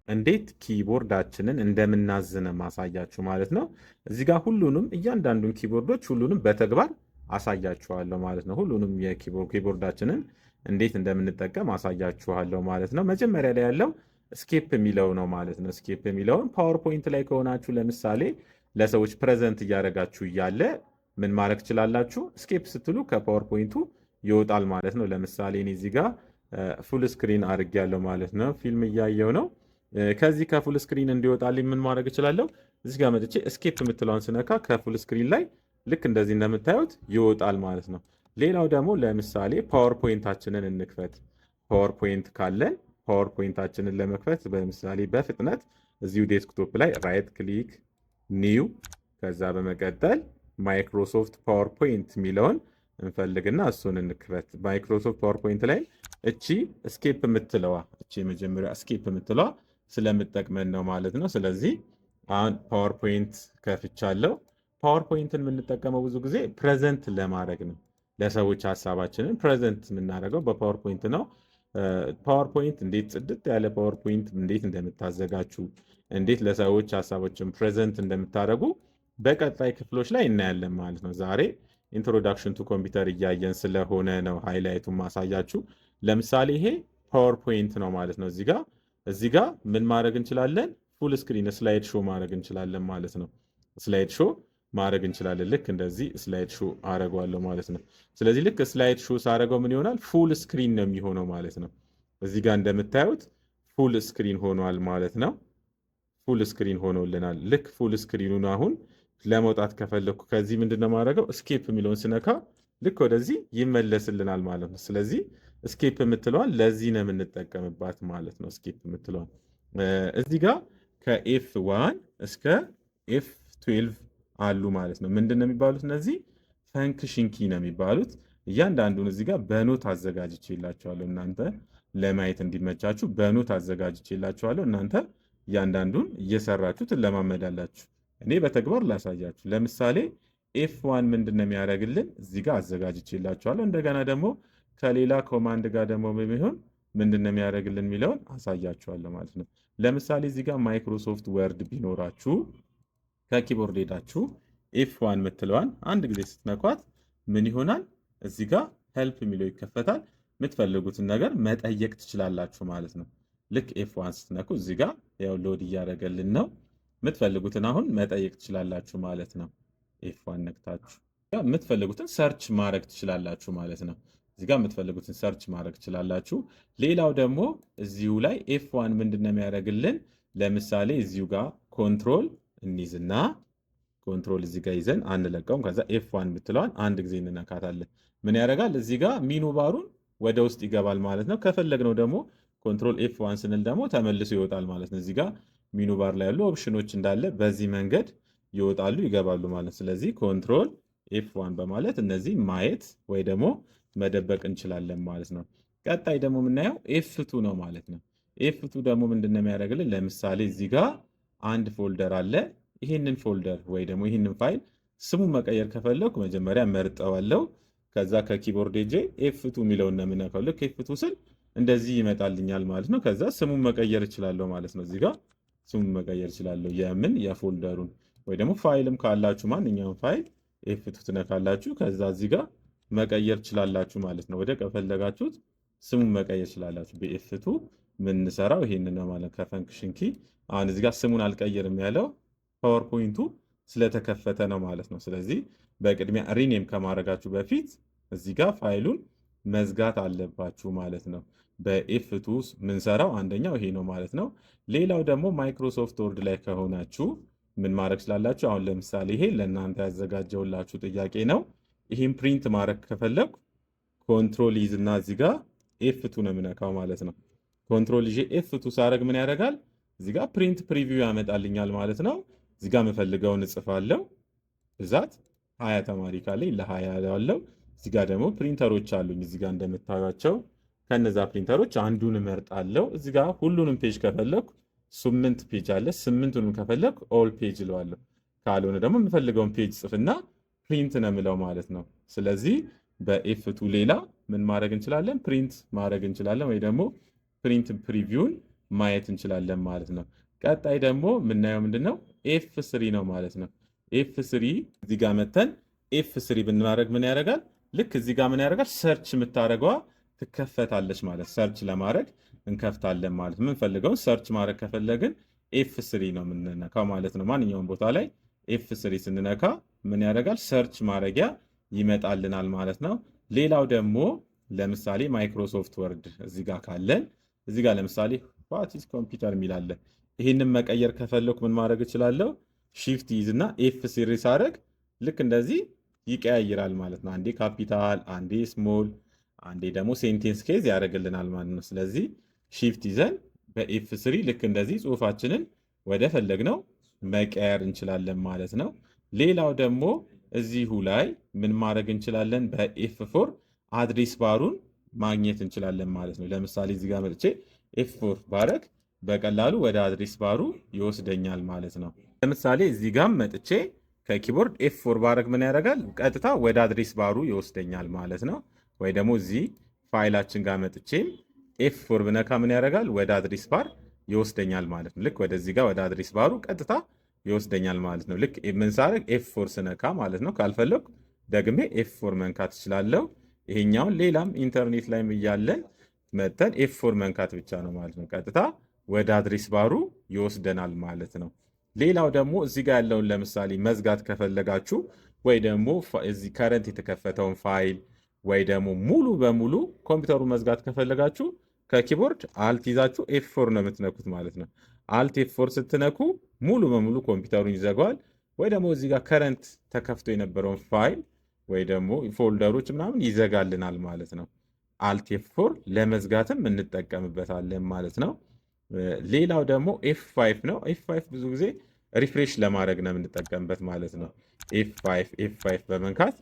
እንዴት ኪቦርዳችንን እንደምናዝነ ማሳያችሁ ማለት ነው። እዚህ ጋር እያንዳንዱን ኪቦርዶች ሁሉንም በተግባር አሳያችኋለሁ ማለት ነው። ሁሉንም የኪቦርዳችንን እንዴት እንደምንጠቀም አሳያችኋለሁ ማለት ነው። መጀመሪያ ላይ ያለው ስኬፕ የሚለው ነው ማለት ነው። ስኬፕ የሚለውን ፓወርፖይንት ላይ ከሆናችሁ ለምሳሌ ለሰዎች ፕሬዘንት እያደረጋችሁ እያለ ምን ማድረግ ትችላላችሁ? ስኬፕ ስትሉ ከፓወርፖይንቱ ይወጣል ማለት ነው። ለምሳሌ እኔ እዚህ ጋር ፉል ስክሪን አድርጌያለሁ ማለት ነው። ፊልም እያየው ነው። ከዚህ ከፉል ስክሪን እንዲወጣልኝ ምን ማድረግ እችላለሁ? እዚህ ጋር መጥቼ ስኬፕ የምትለውን ስነካ ከፉል ስክሪን ላይ ልክ እንደዚህ እንደምታዩት ይወጣል ማለት ነው። ሌላው ደግሞ ለምሳሌ ፓወርፖይንታችንን እንክፈት። ፓወርፖይንት ካለን ፓወርፖይንታችንን ለመክፈት በምሳሌ በፍጥነት እዚሁ ዴስክቶፕ ላይ ራይት ክሊክ ኒው፣ ከዛ በመቀጠል ማይክሮሶፍት ፓወርፖይንት የሚለውን እንፈልግና እሱን እንክፈት። ማይክሮሶፍት ፓወርፖይንት ላይ እቺ ስኬፕ የምትለዋ እቺ የመጀመሪያ ስኬፕ የምትለዋ ስለምጠቅመን ነው ማለት ነው። ስለዚህ አሁን ፓወርፖይንት ከፍቻለሁ። ፓወርፖይንትን የምንጠቀመው ብዙ ጊዜ ፕሬዘንት ለማድረግ ነው። ለሰዎች ሀሳባችንን ፕሬዘንት የምናደርገው በፓወርፖይንት ነው። ፓወርፖይንት እንዴት ጽድት ያለ ፓወርፖይንት እንዴት እንደምታዘጋጁ እንዴት ለሰዎች ሀሳቦችን ፕሬዘንት እንደምታደርጉ በቀጣይ ክፍሎች ላይ እናያለን ማለት ነው። ዛሬ ኢንትሮዳክሽን ቱ ኮምፒውተር እያየን ስለሆነ ነው ሃይላይቱን ማሳያችሁ። ለምሳሌ ይሄ ፓወርፖይንት ነው ማለት ነው። እዚህ ጋር ምን ማድረግ እንችላለን? ፉል ስክሪን ስላይድ ሾው ማድረግ እንችላለን ማለት ነው። ስላይድ ሾው ማድረግ እንችላለን። ልክ እንደዚህ ስላይድ ሾው አደርገዋለሁ ማለት ነው። ስለዚህ ልክ ስላይድ ሾው ሳደርገው ምን ይሆናል? ፉል ስክሪን ነው የሚሆነው ማለት ነው። እዚህ ጋር እንደምታዩት ፉል ስክሪን ሆኗል ማለት ነው። ፉል ስክሪን ሆኖልናል። ልክ ፉል ስክሪኑን አሁን ለመውጣት ከፈለኩ ከዚህ ምንድነው ማድረገው? ስኬፕ የሚለውን ስነካ ልክ ወደዚህ ይመለስልናል ማለት ነው። ስለዚህ ስኬፕ የምትለዋን ለዚህ ነው የምንጠቀምባት ማለት ነው። ስኬፕ የምትለዋን እዚህ ጋር ከኤፍ 1 እስከ ኤፍ 12 አሉ ማለት ነው። ምንድን ነው የሚባሉት? እነዚህ ፈንክሽን ኪ ነው የሚባሉት። እያንዳንዱን እዚህ ጋር በኖት አዘጋጅቼላችኋለሁ። እናንተ ለማየት እንዲመቻችሁ በኖት አዘጋጅቼላችኋለሁ። እናንተ እያንዳንዱን እየሰራችሁ ትለማመዳላችሁ። እኔ በተግባር ላሳያችሁ። ለምሳሌ ኤፍ 1 ምንድን ነው የሚያደርግልን? እዚህ ጋር አዘጋጅቼላችኋለሁ። እንደገና ደግሞ ከሌላ ኮማንድ ጋር ደግሞ በሚሆን ምንድን ነው የሚያደርግልን የሚለውን አሳያችኋለሁ ማለት ነው። ለምሳሌ እዚህ ጋር ማይክሮሶፍት ወርድ ቢኖራችሁ ከኪቦርድ ሄዳችሁ ኤፍ 1 የምትለዋን አንድ ጊዜ ስትነኳት ምን ይሆናል? እዚህ ጋር ሄልፕ የሚለው ይከፈታል። የምትፈልጉትን ነገር መጠየቅ ትችላላችሁ ማለት ነው። ልክ ኤፍ 1 ስትነኩ እዚህ ጋር ያው ሎድ እያደረገልን ነው። የምትፈልጉትን አሁን መጠየቅ ትችላላችሁ ማለት ነው። ኤፍ 1 ነክታችሁ የምትፈልጉትን ሰርች ማድረግ ትችላላችሁ ማለት ነው። እዚህ ጋር የምትፈልጉትን ሰርች ማድረግ ትችላላችሁ። ሌላው ደግሞ እዚሁ ላይ ኤፍ 1 ምንድን ነው የሚያደርግልን? ለምሳሌ እዚሁ ጋር ኮንትሮል እንይዝና ኮንትሮል እዚህ ጋር ይዘን አንለቀውም። ከዛ ኤፍ 1 የምትለዋን አንድ ጊዜ እንነካታለን። ምን ያደርጋል? እዚህ ጋር ሚኑ ባሩን ወደ ውስጥ ይገባል ማለት ነው። ከፈለግነው ደግሞ ኮንትሮል ኤፍ 1 ስንል ደግሞ ተመልሶ ይወጣል ማለት ነው። እዚህ ጋር ሚኑ ባር ላይ ያሉ ኦፕሽኖች እንዳለ በዚህ መንገድ ይወጣሉ ይገባሉ ማለት ነው። ስለዚህ ኮንትሮል ኤፍ 1 በማለት እነዚህ ማየት ወይ ደግሞ መደበቅ እንችላለን ማለት ነው። ቀጣይ ደግሞ የምናየው ኤፍ 2 ነው ማለት ነው። ኤፍ 2 ደግሞ ምንድን ነው የሚያደርግልን? ለምሳሌ እዚህ ጋር አንድ ፎልደር አለ። ይህንን ፎልደር ወይ ደግሞ ይህንን ፋይል ስሙን መቀየር ከፈለኩ መጀመሪያ መርጠዋለሁ። ከዛ ከኪቦርድ ሄጄ ኤፍ 2 የሚለውን ነው የምነካው። ልክ ኤፍ 2 ስል እንደዚህ ይመጣልኛል ማለት ነው። ከዛ ስሙን መቀየር እችላለሁ ማለት ነው። እዚህ ጋር ስሙን መቀየር እችላለሁ። የምን የፎልደሩን ወይ ደግሞ ፋይልም ካላችሁ ማንኛውም ፋይል ኤፍ 2 ትነካላችሁ። ከዛ እዚህ ጋር መቀየር ትችላላችሁ ማለት ነው። ወደ ከፈለጋችሁት ስሙን መቀየር ትችላላችሁ። በኤፍ 2 የምንሰራው ይሄንን ነው ማለት ከፈንክሽን ኪ። አሁን እዚህ ጋር ስሙን አልቀየርም ያለው ፓወርፖይንቱ ስለተከፈተ ነው ማለት ነው። ስለዚህ በቅድሚያ ሪኔም ከማድረጋችሁ በፊት እዚህ ጋር ፋይሉን መዝጋት አለባችሁ ማለት ነው። በኤፍ 2 የምንሰራው አንደኛው ይሄ ነው ማለት ነው። ሌላው ደግሞ ማይክሮሶፍት ወርድ ላይ ከሆናችሁ ምን ማድረግ ስላላችሁ፣ አሁን ለምሳሌ ይሄ ለእናንተ ያዘጋጀውላችሁ ጥያቄ ነው። ይህን ፕሪንት ማድረግ ከፈለኩ ኮንትሮል ይዝ እና እዚህ ጋር ኤፍ 2 ነው የምነካው ማለት ነው። ኮንትሮል ይዤ ኤፍ 2 ሳደርግ ምን ያደርጋል? እዚህ ጋር ፕሪንት ፕሪቪው ያመጣልኛል ማለት ነው። እዚህ ጋር የምፈልገውን እጽፋለሁ። ብዛት 20 ተማሪ ካለኝ ለ20 ያለው። እዚህ ጋር ደግሞ ፕሪንተሮች አሉኝ። እዚህ ጋር እንደምታዩቸው ከነዛ ፕሪንተሮች አንዱን እመርጣለሁ። እዚህ ጋር ሁሉንም ፔጅ ከፈለኩ 8 ፔጅ አለ። 8ቱንም ከፈለኩ ኦል ፔጅ እለዋለሁ። ካልሆነ ደግሞ የምፈልገውን ፔጅ ጽፍና ፕሪንት ነው የምለው ማለት ነው። ስለዚህ በኤፍ 2 ሌላ ምን ማድረግ እንችላለን? ፕሪንት ማድረግ እንችላለን ወይ ደግሞ ፕሪንት ፕሪቪውን ማየት እንችላለን ማለት ነው። ቀጣይ ደግሞ የምናየው ምንድነው? ኤፍ 3 ነው ማለት ነው። ኤፍ 3 እዚህ ጋር መተን ኤፍ 3 ብናደርግ ምን ያደርጋል? ልክ እዚህ ጋር ምን ያደርጋል? ሰርች የምታደርገዋ ትከፈታለች ማለት ሰርች ለማድረግ እንከፍታለን ማለት የምንፈልገውን ሰርች ማድረግ ከፈለግን ኤፍ 3 ነው የምንነካው ማለት ነው። ማንኛውም ቦታ ላይ F3 ስንነካ ምን ያደርጋል? ሰርች ማድረጊያ ይመጣልናል ማለት ነው። ሌላው ደግሞ ለምሳሌ ማይክሮሶፍት ወርድ እዚህ ጋር ካለን እዚህ ጋር ለምሳሌ ዋት ኢዝ ኮምፒውተር የሚል አለ። ይህንን መቀየር ከፈለኩ ምን ማድረግ እችላለሁ? ሺፍት ይዝና F3 ሳደርግ ልክ እንደዚህ ይቀያይራል ማለት ነው። አንዴ ካፒታል፣ አንዴ ስሞል፣ አንዴ ደግሞ ሴንቴንስ ኬዝ ያደርግልናል ማለት ነው። ስለዚህ ሺፍት ይዘን በኤፍ3 ልክ እንደዚህ ጽሁፋችንን ወደ ፈለግነው መቀየር እንችላለን ማለት ነው። ሌላው ደግሞ እዚሁ ላይ ምን ማድረግ እንችላለን? በኤፍ4 አድሬስ ባሩን ማግኘት እንችላለን ማለት ነው። ለምሳሌ እዚህ ጋር መጥቼ ኤፍ4 ባረግ በቀላሉ ወደ አድሬስ ባሩ ይወስደኛል ማለት ነው። ለምሳሌ እዚህ ጋር መጥቼ ከኪቦርድ ኤፍ4 ባረግ ምን ያደርጋል? ቀጥታ ወደ አድሬስ ባሩ ይወስደኛል ማለት ነው። ወይ ደግሞ እዚህ ፋይላችን ጋር መጥቼም ኤፍ4 ብነካ ምን ያደርጋል? ወደ አድሬስ ባር ይወስደኛል ማለት ነው። ልክ ወደዚህ ጋር ወደ አድሬስ ባሩ ቀጥታ ይወስደኛል ማለት ነው። ልክ ምን ሳደርግ ኤፍ4 ስነካ ማለት ነው። ካልፈለኩ ደግሜ ኤፍ4 መንካት እችላለሁ። ይሄኛውን ሌላም ኢንተርኔት ላይም እያለን መተን ኤፍ4 መንካት ብቻ ነው ማለት ነው። ቀጥታ ወደ አድሬስ ባሩ ይወስደናል ማለት ነው። ሌላው ደግሞ እዚህ ጋር ያለውን ለምሳሌ መዝጋት ከፈለጋችሁ ወይ ደግሞ እዚህ ከረንት የተከፈተውን ፋይል ወይ ደግሞ ሙሉ በሙሉ ኮምፒውተሩ መዝጋት ከፈለጋችሁ ከኪቦርድ አልት ይዛችሁ ኤፍ4 ነው የምትነኩት ማለት ነው። አልት ኤፍ4 ስትነኩ ሙሉ በሙሉ ኮምፒውተሩን ይዘጋዋል። ወይ ደግሞ እዚህ ጋር ከረንት ተከፍቶ የነበረውን ፋይል ወይ ደግሞ ፎልደሮች ምናምን ይዘጋልናል ማለት ነው። አልት ኤፍ4 ለመዝጋትም እንጠቀምበታለን ማለት ነው። ሌላው ደግሞ ኤፍ5 ነው። ኤፍ5 ብዙ ጊዜ ሪፍሬሽ ለማድረግ ነው የምንጠቀምበት ማለት ነው። ኤፍ5 በመንካት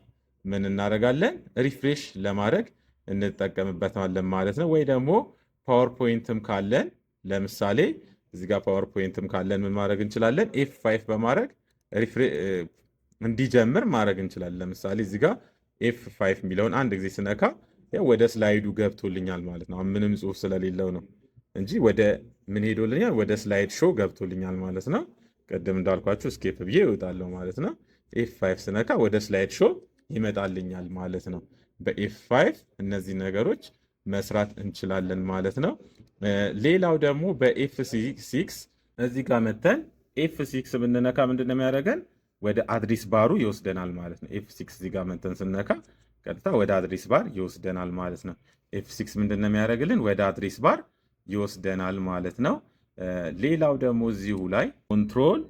ምን እናደርጋለን? ሪፍሬሽ ለማድረግ እንጠቀምበታለን ማለት ነው። ወይ ደግሞ ፓወርፖይንትም ካለን ለምሳሌ እዚህ ጋር ፓወርፖይንትም ካለን ምን ማድረግ እንችላለን? ኤፍ5 በማድረግ እንዲጀምር ማድረግ እንችላለን። ለምሳሌ እዚህ ጋር ኤፍ5 የሚለውን አንድ ጊዜ ስነካ ወደ ስላይዱ ገብቶልኛል ማለት ነው። ምንም ጽሁፍ ስለሌለው ነው እንጂ ወደ ምን ሄዶልኛል? ወደ ስላይድ ሾው ገብቶልኛል ማለት ነው። ቅድም እንዳልኳችሁ ስኬፕ ብዬ እወጣለሁ ማለት ነው። ኤፍ5 ስነካ ወደ ስላይድ ሾው ይመጣልኛል ማለት ነው። በኤፍ5 እነዚህ ነገሮች መስራት እንችላለን ማለት ነው። ሌላው ደግሞ በኤፍ6 እዚህ ጋር መተን ኤፍ6 ብንነካ ምንድን ነው የሚያደርገን? ወደ አድሬስ ባሩ ይወስደናል ማለት ነው። ኤፍ6 እዚህ ጋር መተን ስነካ ቀጥታ ወደ አድሬስ ባር ይወስደናል ማለት ነው። ኤፍ6 ምንድን ነው የሚያደርግልን? ወደ አድሬስ ባር ይወስደናል ማለት ነው። ሌላው ደግሞ እዚሁ ላይ ኮንትሮል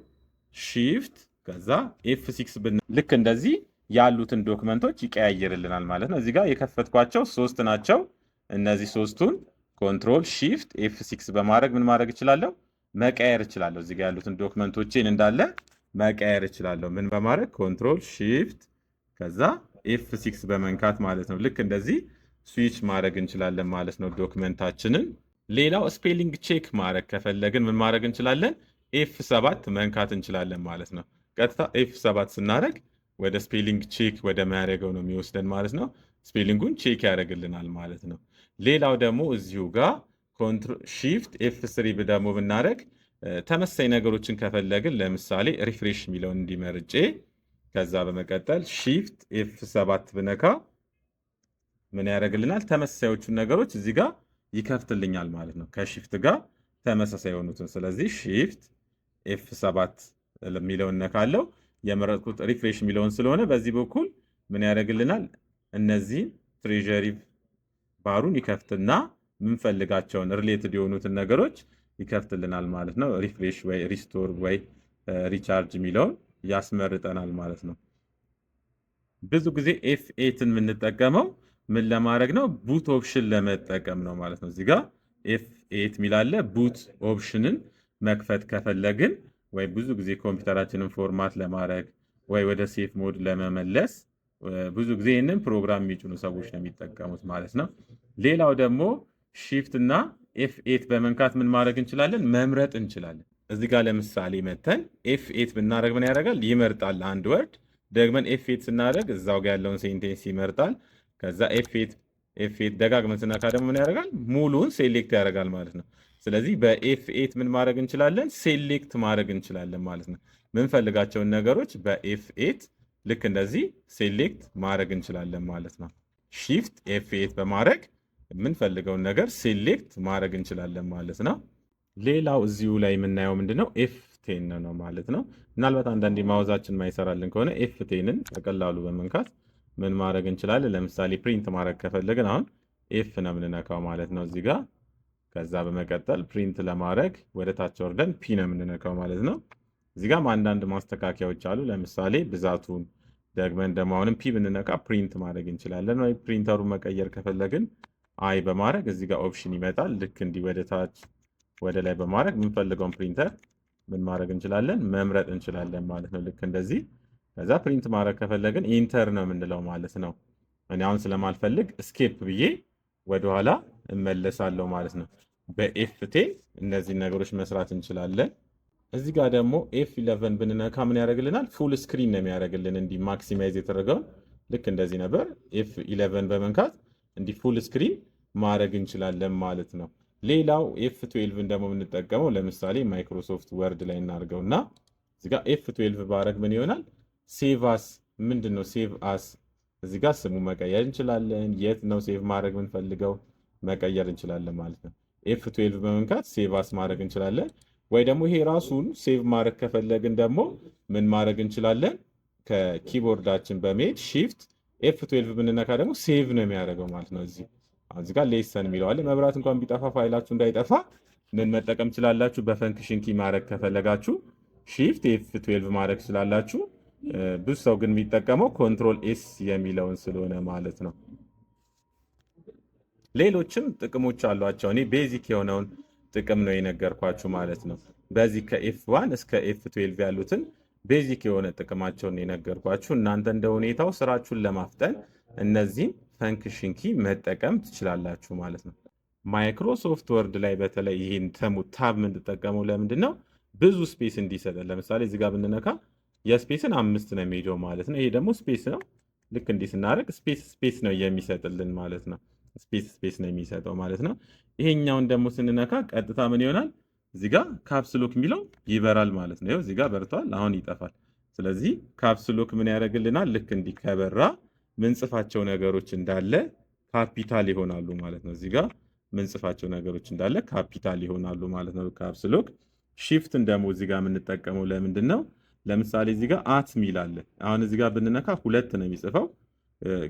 ሺፍት ከዛ ኤፍ6 ልክ እንደዚህ ያሉትን ዶክመንቶች ይቀያየርልናል ማለት ነው። እዚህ ጋር የከፈትኳቸው 3 ናቸው። እነዚህ 3ቱን ኮንትሮል ሺፍት ኤፍ6 በማድረግ ምን ማድረግ እችላለሁ? መቀየር እችላለሁ። እዚህ ጋር ያሉትን ዶክመንቶችን እንዳለ መቀየር እችላለሁ። ምን በማድረግ ኮንትሮል ሺፍት ከዛ ኤፍ6 በመንካት ማለት ነው። ልክ እንደዚህ ስዊች ማድረግ እንችላለን ማለት ነው ዶክመንታችንን። ሌላው ስፔሊንግ ቼክ ማድረግ ከፈለግን ምን ማድረግ እንችላለን? ኤፍ7 መንካት እንችላለን ማለት ነው። ቀጥታ ኤፍ7 ስናደርግ ወደ ስፔሊንግ ቼክ ወደ ማያደርገው ነው የሚወስደን ማለት ነው። ስፔሊንጉን ቼክ ያደርግልናል ማለት ነው። ሌላው ደግሞ እዚሁ ጋር ሺፍት ኤፍ3 ደግሞ ብናደርግ ተመሳሳይ ነገሮችን ከፈለግን ለምሳሌ ሪፍሬሽ የሚለውን እንዲመርጬ ከዛ በመቀጠል ሺፍት ኤፍ7 ብነካ ምን ያደርግልናል? ተመሳሳዮቹን ነገሮች እዚህ ጋር ይከፍትልኛል ማለት ነው። ከሺፍት ጋር ተመሳሳይ የሆኑትን። ስለዚህ ሺፍት ኤፍ7 የሚለውን ነካለው። የመረጥኩት ሪፍሬሽ የሚለውን ስለሆነ በዚህ በኩል ምን ያደርግልናል? እነዚህን ትሬዠሪ ባሩን ይከፍትና የምንፈልጋቸውን ሪሌትድ የሆኑትን ነገሮች ይከፍትልናል ማለት ነው። ሪፍሬሽ ወይ ሪስቶር ወይ ሪቻርጅ የሚለውን ያስመርጠናል ማለት ነው። ብዙ ጊዜ ኤፍ8ን የምንጠቀመው ምን ለማድረግ ነው? ቡት ኦፕሽን ለመጠቀም ነው ማለት ነው። እዚህ ጋር ኤፍ8 የሚላለ ቡት ኦፕሽንን መክፈት ከፈለግን ወይ ብዙ ጊዜ ኮምፒውተራችንን ፎርማት ለማድረግ ወይ ወደ ሴፍ ሞድ ለመመለስ ብዙ ጊዜ ይህንን ፕሮግራም የሚጭኑ ሰዎች ነው የሚጠቀሙት ማለት ነው። ሌላው ደግሞ ሺፍት እና ኤፍ8 በመንካት ምን ማድረግ እንችላለን? መምረጥ እንችላለን። እዚህ ጋር ለምሳሌ መተን ኤፍ8 ብናደረግ ምን ያደርጋል? ይመርጣል አንድ ወርድ። ደግመን ኤፍ8 ስናደረግ እዛው ጋር ያለውን ሴንቴንስ ይመርጣል። ከዛ ኤፍ8 ደጋግመን ስነካ ደግሞ ምን ያደርጋል? ሙሉውን ሴሌክት ያደርጋል ማለት ነው። ስለዚህ በኤፍ8 ምን ማድረግ እንችላለን? ሴሌክት ማድረግ እንችላለን ማለት ነው። ምንፈልጋቸውን ነገሮች በኤፍ8 ልክ እንደዚህ ሴሌክት ማድረግ እንችላለን ማለት ነው። ሺፍት ኤፍ8 በማድረግ የምንፈልገውን ነገር ሴሌክት ማድረግ እንችላለን ማለት ነው። ሌላው እዚሁ ላይ የምናየው ምንድነው? ቴን ነው ማለት ነው። ምናልባት አንዳንዴ ማውዛችን ማይሰራልን ከሆነ ኤፍ ቴንን በቀላሉ በመንካት ምን ማድረግ እንችላለን? ለምሳሌ ፕሪንት ማድረግ ከፈለግን አሁን ኤፍ ነው የምንነካው ማለት ነው እዚህ ጋር። ከዛ በመቀጠል ፕሪንት ለማድረግ ወደ ታች ወርደን ፒ ነው የምንነካው ማለት ነው። እዚህ ጋርም አንዳንድ ማስተካከያዎች አሉ። ለምሳሌ ብዛቱን ደግመን ደግሞ አሁንም ፒ ብንነካ ፕሪንት ማድረግ እንችላለን። ወይ ፕሪንተሩን መቀየር ከፈለግን አይ በማድረግ እዚህ ጋር ኦፕሽን ይመጣል። ልክ እንዲህ ወደ ታች ወደ ላይ በማድረግ የምንፈልገውን ፕሪንተር ምን ማድረግ እንችላለን? መምረጥ እንችላለን ማለት ነው። ልክ እንደዚህ። ከዛ ፕሪንት ማድረግ ከፈለግን ኢንተር ነው የምንለው ማለት ነው። እኔ አሁን ስለማልፈልግ ስኬፕ ብዬ ወደኋላ እመለሳለሁ ማለት ነው። በኤፍ10 እነዚህን ነገሮች መስራት እንችላለን። እዚህ ጋር ደግሞ ኤፍ11 ብንነካ ምን ያደርግልናል? ፉል ስክሪን ነው የሚያደርግልን። እንዲህ ማክሲማይዝ የተደረገውን ልክ እንደዚህ ነበር። ኤፍ11 በመንካት እንዲህ ፉል ስክሪን ማድረግ እንችላለን ማለት ነው። ሌላው ኤፍ12ን ደግሞ የምንጠቀመው ለምሳሌ ማይክሮሶፍት ወርድ ላይ እናድርገው እና እዚህ ጋር ኤፍ12 ባረግ ምን ይሆናል? ሴቭ አስ ምንድን ነው? ሴቭ አስ እዚህ ጋር ስሙ መቀየር እንችላለን። የት ነው ሴቭ ማድረግ የምንፈልገው መቀየር እንችላለን ማለት ነው። ኤፍ12 በመንካት ሴቭ አስ ማድረግ እንችላለን። ወይ ደግሞ ይሄ ራሱን ሴቭ ማድረግ ከፈለግን ደግሞ ምን ማድረግ እንችላለን? ከኪቦርዳችን በመሄድ ሺፍት ኤፍ12 ብንነካ ደግሞ ሴቭ ነው የሚያደርገው ማለት ነው። እዚህ ጋር ሌሰን የሚለው አለ። መብራት እንኳን ቢጠፋ ፋይላችሁ እንዳይጠፋ ምን መጠቀም ትችላላችሁ? በፈንክሽን ኪ ማድረግ ከፈለጋችሁ ሺፍት ኤፍ12 ማድረግ ትችላላችሁ። ብዙ ሰው ግን የሚጠቀመው ኮንትሮል ኤስ የሚለውን ስለሆነ ማለት ነው። ሌሎችም ጥቅሞች አሏቸው። እኔ ቤዚክ የሆነውን ጥቅም ነው የነገርኳችሁ ማለት ነው። በዚህ ከኤፍ1 እስከ ኤፍ12 ያሉትን ቤዚክ የሆነ ጥቅማቸውን የነገርኳችሁ። እናንተ እንደ ሁኔታው ስራችሁን ለማፍጠን እነዚህን ፈንክሽን ኪ መጠቀም ትችላላችሁ ማለት ነው። ማይክሮሶፍት ወርድ ላይ በተለይ ይህን ታብ የምንጠቀመው ለምንድን ነው? ብዙ ስፔስ እንዲሰጠን። ለምሳሌ እዚህ ጋር ብንነካ የስፔስን 5 ነው የሚሄደው ማለት ነው። ይሄ ደግሞ ስፔስ ነው። ልክ እንዲህ ስናደርግ ስፔስ ነው የሚሰጥልን ማለት ነው። ስፔስ ነው የሚሰጠው ማለት ነው። ይሄኛውን ደግሞ ስንነካ ቀጥታ ምን ይሆናል? እዚህ ጋር ካፕስሎክ የሚለው ይበራል ማለት ነው። እዚህ ጋር በርቷል፣ አሁን ይጠፋል። ስለዚህ ካፕስሎክ ምን ያደርግልናል? ልክ እንዲህ ከበራ ምንጽፋቸው ነገሮች እንዳለ ካፒታል ይሆናሉ ማለት ነው። እዚህ ጋር ምንጽፋቸው ነገሮች እንዳለ ካፒታል ይሆናሉ ማለት ነው። ካፕስሎክ ሺፍትን ደግሞ እዚህ ጋር የምንጠቀመው ለምንድን ነው? ለምሳሌ እዚህ ጋር አት ሚል አለ። አሁን እዚህ ጋር ብንነካ 2 ነው የሚጽፈው፣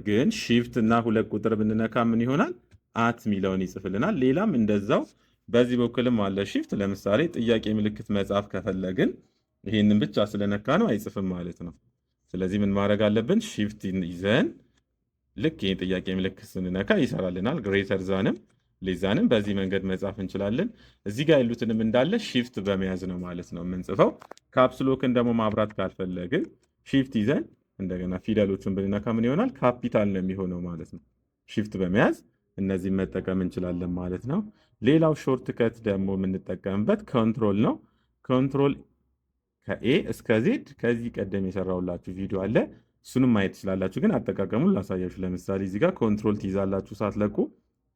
ግን ሺፍት እና 2 ቁጥር ብንነካ ምን ይሆናል? አት ሚለውን ይጽፍልናል። ሌላም እንደዛው በዚህ በኩልም አለ ሺፍት። ለምሳሌ ጥያቄ ምልክት መጻፍ ከፈለግን ይህንን ብቻ ስለነካ ነው አይጽፍም ማለት ነው። ስለዚህ ምን ማድረግ አለብን? ሺፍት ይዘን ልክ ይህን ጥያቄ ምልክት ስንነካ ይሰራልናል። ግሬተር ዛንም ሌዛንም በዚህ መንገድ መጻፍ እንችላለን። እዚህ ጋር ያሉትንም እንዳለ ሺፍት በመያዝ ነው ማለት ነው የምንጽፈው። ካፕስሎክን ደግሞ ማብራት ካልፈለግን ሺፍት ይዘን እንደገና ፊደሎቹን ብንነካ ምን ይሆናል? ካፒታል ነው የሚሆነው ማለት ነው። ሺፍት በመያዝ እነዚህን መጠቀም እንችላለን ማለት ነው። ሌላው ሾርት ከት ደግሞ የምንጠቀምበት ኮንትሮል ነው። ኮንትሮል ከኤ እስከ ዜድ ከዚህ ቀደም የሰራሁላችሁ ቪዲዮ አለ፣ እሱንም ማየት ትችላላችሁ። ግን አጠቃቀሙን ላሳያችሁ። ለምሳሌ እዚህ ጋር ኮንትሮል ትይዛላችሁ ሳትለቁ፣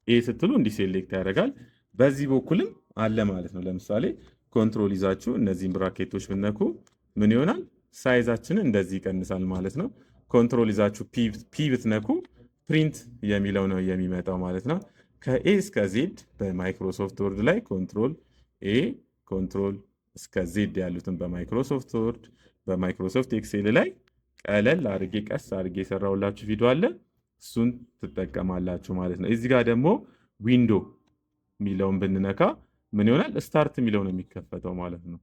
ኤ ስትሉ እንዲህ ሴሌክት ያደርጋል። በዚህ በኩልም አለ ማለት ነው። ለምሳሌ ኮንትሮል ይዛችሁ እነዚህን ብራኬቶች ብነኩ ምን ይሆናል? ሳይዛችንን እንደዚህ ይቀንሳል ማለት ነው። ኮንትሮል ይዛችሁ ፒ ብትነኩ ፕሪንት የሚለው ነው የሚመጣው ማለት ነው። ከኤ እስከ ዜድ በማይክሮሶፍት ወርድ ላይ ኮንትሮል ኤ ኮንትሮል እስከ ዜድ ያሉትን በማይክሮሶፍት ወርድ በማይክሮሶፍት ኤክሴል ላይ ቀለል አድርጌ ቀስ አድርጌ የሰራሁላችሁ ቪዲዮ አለ፣ እሱን ትጠቀማላችሁ ማለት ነው። እዚህ ጋር ደግሞ ዊንዶ የሚለውን ብንነካ ምን ይሆናል? ስታርት የሚለው ነው የሚከፈተው ማለት ነው።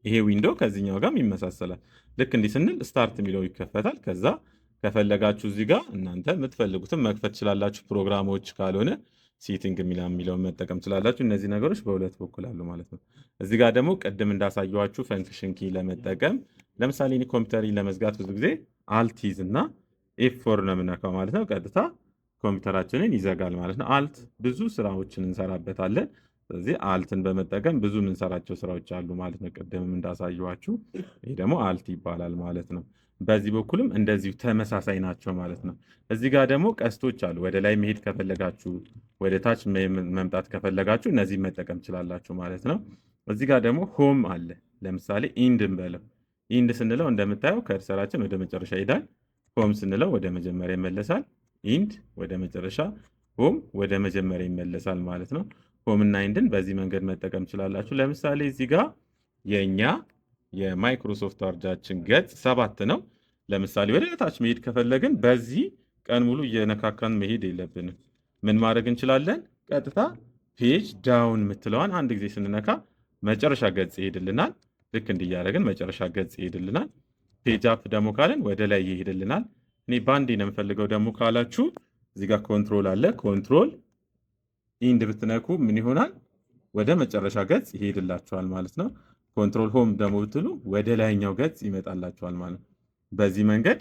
ይሄ ዊንዶ ከዚህኛው ጋር ይመሳሰላል። ልክ እንዲህ ስንል ስታርት የሚለው ይከፈታል። ከዛ ከፈለጋችሁ እዚህ ጋር እናንተ የምትፈልጉትን መክፈት ትችላላችሁ። ፕሮግራሞች ካልሆነ ሴቲንግ የሚለውን መጠቀም ትችላላችሁ። እነዚህ ነገሮች በሁለት በኩል አሉ ማለት ነው። እዚህ ጋር ደግሞ ቅድም እንዳሳየኋችሁ ፈንክሽን ኪ ለመጠቀም ለምሳሌ እኔ ኮምፒውተሪን ለመዝጋት ብዙ ጊዜ አልቲዝ እና ኤፍ4 ነው የምነካው ማለት ነው። ቀጥታ ኮምፒውተራችንን ይዘጋል ማለት ነው። አልት ብዙ ስራዎችን እንሰራበታለን። ስለዚህ አልትን በመጠቀም ብዙ የምንሰራቸው ስራዎች አሉ ማለት ነው። ቅድምም እንዳሳየኋችሁ ይሄ ደግሞ አልት ይባላል ማለት ነው። በዚህ በኩልም እንደዚሁ ተመሳሳይ ናቸው ማለት ነው። እዚህ ጋር ደግሞ ቀስቶች አሉ። ወደ ላይ መሄድ ከፈለጋችሁ፣ ወደ ታች መምጣት ከፈለጋችሁ እነዚህ መጠቀም ትችላላችሁ ማለት ነው። እዚህ ጋር ደግሞ ሆም አለ። ለምሳሌ ኢንድ እንበለው። ኢንድ ስንለው እንደምታየው ከርሰራችን ወደ መጨረሻ ይሄዳል። ሆም ስንለው ወደ መጀመሪያ ይመለሳል። ኢንድ ወደ መጨረሻ፣ ሆም ወደ መጀመሪያ ይመለሳል ማለት ነው። ሆም እና ኢንድን በዚህ መንገድ መጠቀም ትችላላችሁ። ለምሳሌ እዚህ ጋር የእኛ የማይክሮሶፍት ወርዳችን ገጽ 7 ነው። ለምሳሌ ወደ ታች መሄድ ከፈለግን በዚህ ቀን ሙሉ እየነካካን መሄድ የለብንም። ምን ማድረግ እንችላለን? ቀጥታ ፔጅ ዳውን የምትለዋን አንድ ጊዜ ስንነካ መጨረሻ ገጽ ይሄድልናል። ልክ እንዲያደረግን መጨረሻ ገጽ ይሄድልናል። ፔጅ አፕ ደግሞ ካለን ወደ ላይ ይሄድልናል። እኔ ባንዴ ነው የምፈልገው ደግሞ ካላችሁ እዚህ ጋር ኮንትሮል አለ። ኮንትሮል ኢንድ ብትነኩ ምን ይሆናል? ወደ መጨረሻ ገጽ ይሄድላችኋል ማለት ነው። ኮንትሮል ሆም ደግሞ ብትሉ ወደ ላይኛው ገጽ ይመጣላችኋል ማለት ነው። በዚህ መንገድ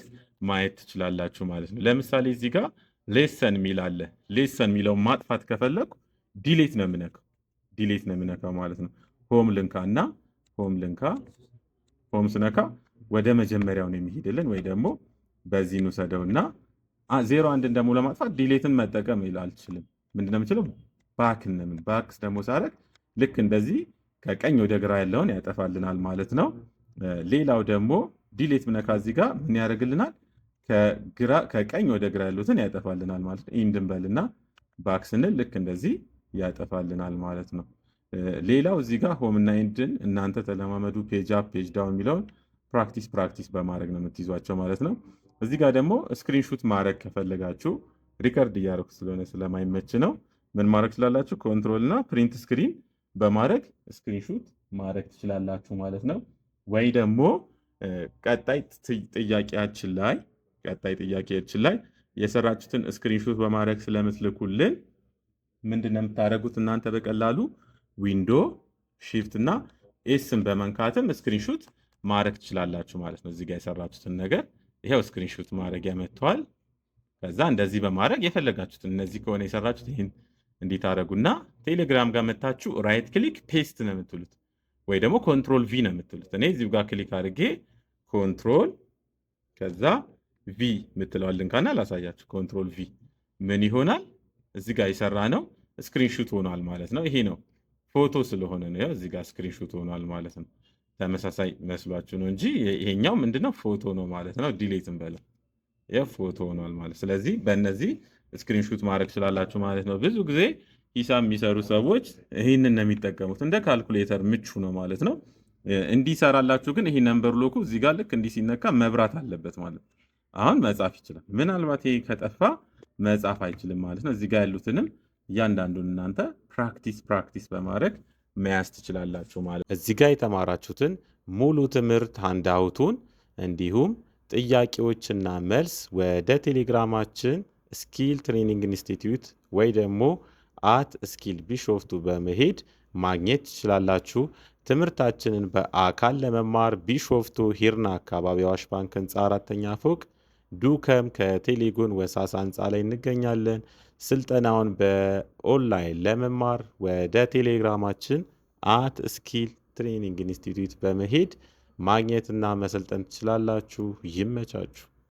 ማየት ትችላላችሁ ማለት ነው። ለምሳሌ እዚህ ጋር ሌሰን ሚል አለ። ሌሰን የሚለውን ማጥፋት ከፈለኩ ዲሌት ነው የምነካው ማለት ነው። ሆም ልንካ እና ሆም ስነካ ወደ መጀመሪያው ነው የሚሄድልን። ወይ ደግሞ በዚህ እንውሰደውና 01ን ደግሞ ለማጥፋት ዲሌትን መጠቀም አልችልም። ምንድነው የምችለው? ባክ ደግሞ ሳደርግ ልክ እንደዚህ ከቀኝ ወደ ግራ ያለውን ያጠፋልናል ማለት ነው። ሌላው ደግሞ ዲሌት ብነካ እዚህ ጋር ምን ያደርግልናል? ከቀኝ ወደ ግራ ያሉትን ያጠፋልናል ማለት ነው። ኢንድን በልና ባክ ስንል ልክ እንደዚህ ያጠፋልናል ማለት ነው። ሌላው እዚህ ጋር ሆም እና ኢንድን እናንተ ተለማመዱ። ፔጅ አፕ ፔጅ ዳውን የሚለውን ፕራክቲስ በማድረግ ነው የምትይዟቸው ማለት ነው። እዚህ ጋር ደግሞ ስክሪንሹት ማድረግ ከፈለጋችሁ ሪከርድ እያደረኩ ስለሆነ ስለማይመች ነው። ምን ማድረግ ትችላላችሁ? ኮንትሮል እና ፕሪንት ስክሪን በማድረግ ስክሪንሹት ማድረግ ትችላላችሁ ማለት ነው። ወይ ደግሞ ቀጣይ ጥያቄያችን ላይ የሰራችሁትን ስክሪንሹት በማድረግ ስለምትልኩልን ምንድነው የምታደርጉት? እናንተ በቀላሉ ዊንዶ ሺፍት እና ኤስን በመንካትም ስክሪንሹት ማድረግ ትችላላችሁ ማለት ነው። እዚህ ጋር የሰራችሁትን ነገር ይሄው ስክሪንሹት ማድረጊያ መጥቷል። ከዛ እንደዚህ በማድረግ የፈለጋችሁትን እነዚህ ከሆነ የሰራችሁት ይህን እንዴት አደረጉና ቴሌግራም ጋር መታችሁ ራይት ክሊክ ፔስት ነው የምትሉት፣ ወይ ደግሞ ኮንትሮል ቪ ነው የምትሉት። እኔ እዚሁ ጋር ክሊክ አድርጌ ኮንትሮል ከዛ ቪ የምትለዋል ልንካና ላሳያችሁ። ኮንትሮል ቪ ምን ይሆናል? እዚህ ጋር የሰራ ነው ስክሪንሹት ሆኗል ማለት ነው። ይሄ ነው ፎቶ ስለሆነ ነው እዚህ ጋር ስክሪንሹት ሆኗል ማለት ነው። ተመሳሳይ መስሏችሁ ነው እንጂ ይሄኛው ምንድነው ፎቶ ነው ማለት ነው። ዲሌትን በለው ፎቶ ሆኗል ማለት። ስለዚህ በእነዚህ ስክሪንሹት ማድረግ ስላላችሁ ማለት ነው። ብዙ ጊዜ ሂሳብ የሚሰሩ ሰዎች ይህንን ነው የሚጠቀሙት። እንደ ካልኩሌተር ምቹ ነው ማለት ነው። እንዲሰራላችሁ ግን ይሄ ነምበር ሎኩ እዚህ ጋር ልክ እንዲህ ሲነካ መብራት አለበት ማለት ነው። አሁን መጻፍ ይችላል። ምናልባት ይሄ ከጠፋ መጻፍ አይችልም ማለት ነው። እዚህ ጋር ያሉትንም እያንዳንዱን እናንተ ፕራክቲስ በማድረግ መያዝ ትችላላችሁ ማለት ነው። እዚህ ጋር የተማራችሁትን ሙሉ ትምህርት ሃንዳውቱን እንዲሁም ጥያቄዎችና መልስ ወደ ቴሌግራማችን ስኪል ትሬኒንግ ኢንስቲትዩት ወይ ደግሞ @ስኪል ቢሾፍቱ በመሄድ ማግኘት ትችላላችሁ። ትምህርታችንን በአካል ለመማር ቢሾፍቱ ሂርና አካባቢ አዋሽ ባንክ ህንፃ 4ኛ ፎቅ ዱከም ከቴሌጎን ወሳሳ ህንፃ ላይ እንገኛለን። ስልጠናውን በኦንላይን ለመማር ወደ ቴሌግራማችን @ስኪል ትሬኒንግ ኢንስቲትዩት በመሄድ ማግኘትና መሰልጠን ትችላላችሁ። ይመቻችሁ።